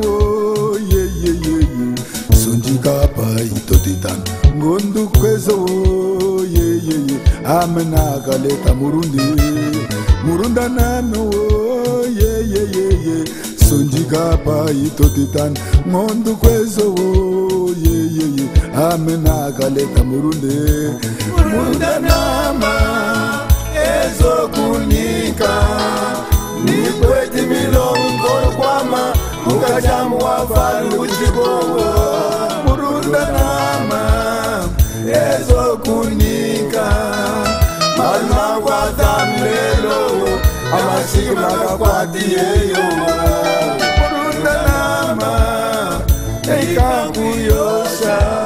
wo ye ye ye ye Sunjika pa itotitan Ngondu kwezo wo ye ye ye Amena galeta Murunda name wo ye ye ye ye Sunjika pa itotitan Ngondu kwezo wo ye ye ye Amena galeta Murunda nama ezo kunika Nikweti milongo kwama Mukajamu wafalu uchigowa Murunda nama ezo kunika Malma kwa tamlelo Amashima kakwati yeyo Murunda nama Eika kuyosha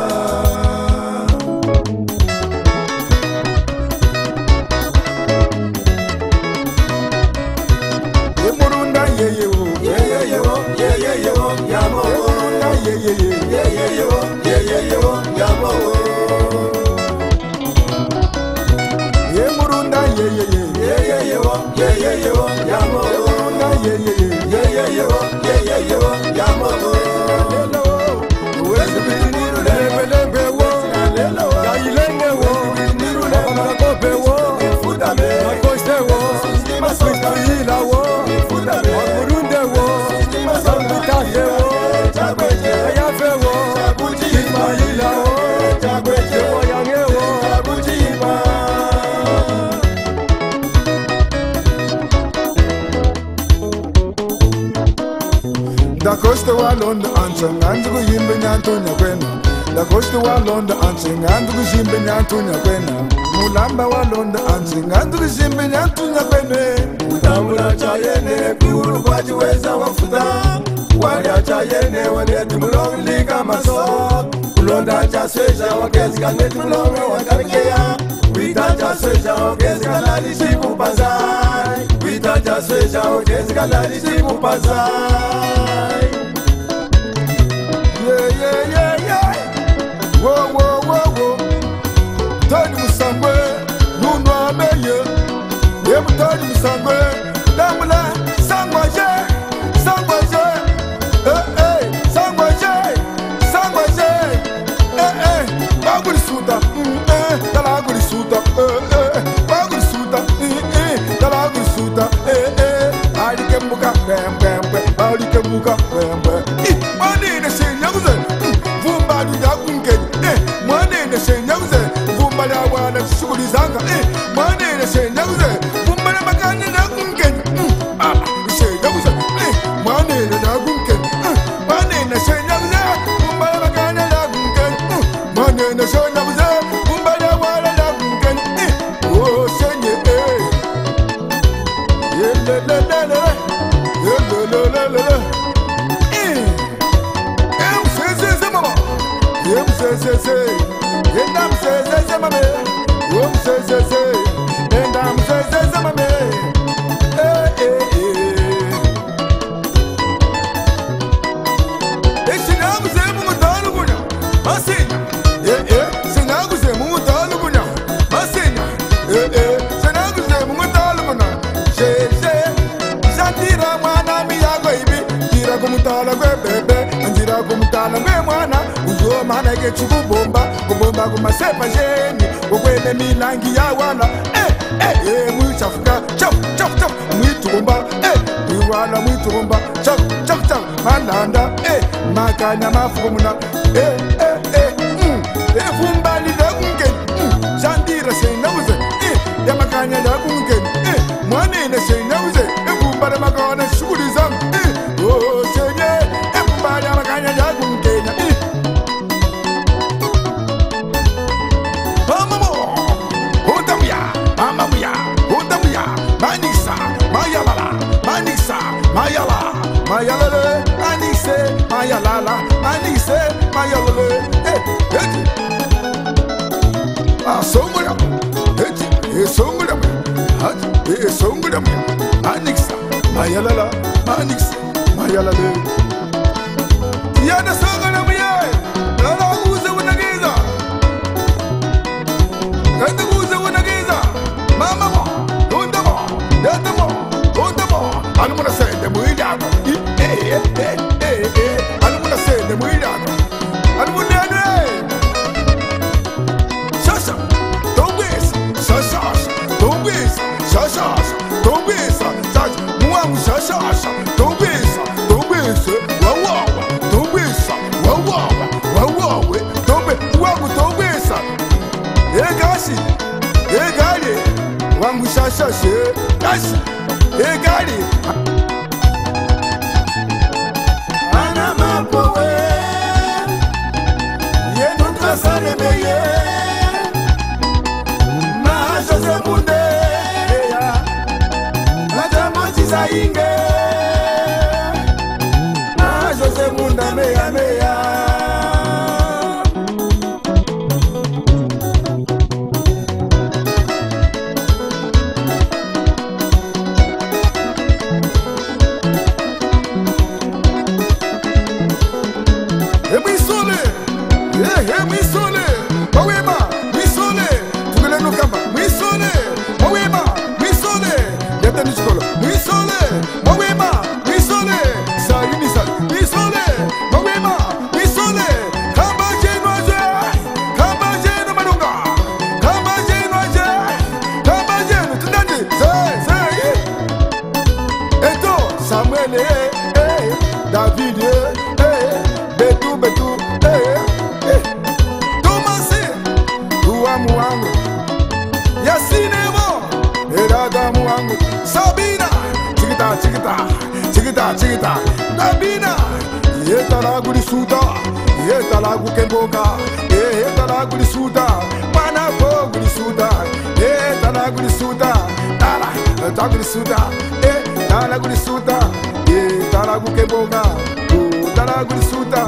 Da costa wa London ansang andugo yimbe nyantonya kwena Da costa wa London ansang andugo yimbe nyantonya kwena Mulamba wa London ansang andugo yimbe nyantonya kwena Utamula chayene kuru kwa chiweza wafuta Wali chayene wale tumulong liga maso Ulonda cha seja wakezi kaneti mulonga wakarikea Wita cha seja wakezi kalali siku pazai Wita cha seja wakezi kalali siku pazai Tani musangwe, nuno ameye Yemu tani musangwe, damula sangwaje, sangwaje sangwaje, sangwaje baguri suda, talaguri suda baguri suda, talaguri suda Alike muka, alike muka, mani ne shenyaguze, vumba dudakunge Mane ne shenyaguze, vumba la wana shuguli zanga Mane ne shenyaguze, vumba la makani na kunge Shenyaguze, mane ne na kunge Mane ne shenyaguze, vumba la makani na kunge Mane ne shenyaguze, vumba la wana na kunge Oh shenye Yelelelele Yelelelele mama Yem se Endam se mame Yem se Endam se mame Sinagu se mumutanu gunya Masenya Sinagu se mumutanu gunya Masenya Sinagu se mumutanu gunya Jantira mwana miyago ibi Tira kumutala kwe bebe Anjira kumutala kwe mwana Uzo mana ke chukubomba Kubomba kumasepa jeni Kukwele milangi ya wala Mwichafuka Chaf Mwitumba Mwiwala mwitumba Chaf Malanda Makanya mafumuna Fumba ni lagunge Jandira senauze Yamakanya lagunge Mwane senauze Fumba na makana shuguli zangu Oh senye Fumba na makanya lagunge Mayalale, Anise, Mayalala, Anise, Mayalale, Songula, Songula, Songula, Anixa, Mayalala, Anix, Mayalale. Yana Songula, Lala Guza Wanagiza, Kata Guza Wanagiza, Mama, Dundamo, I'm gonna say the movie. mapowe ye nuka sane meye ma José Munde ya la jamoti zainge ma José Munda meya meya David, Betu, Tomasi, Muango, Yasinemo, Erada Muango, Sabina, Chiquita, Dabina, Yetalagu de Suda, Yetalagu Kemboka, Yetalagu de Suda, Panapo de Suda, Yetalagu de Suda, Tala, Tagu de Suda, Talagu de Suda. Talagu Kemboga, Talagu de Suda,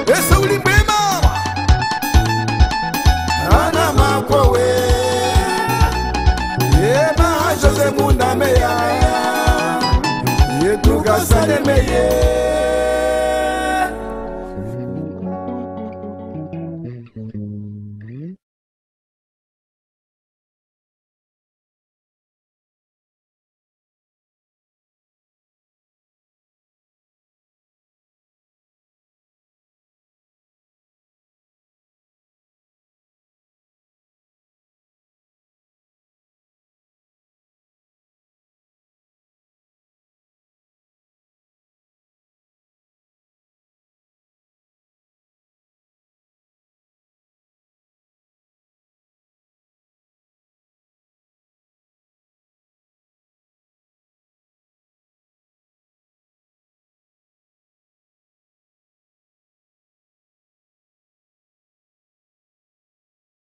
esse é o Limbema, Ana Makowe, Ema José Munda meia, Yetuga Sane meia.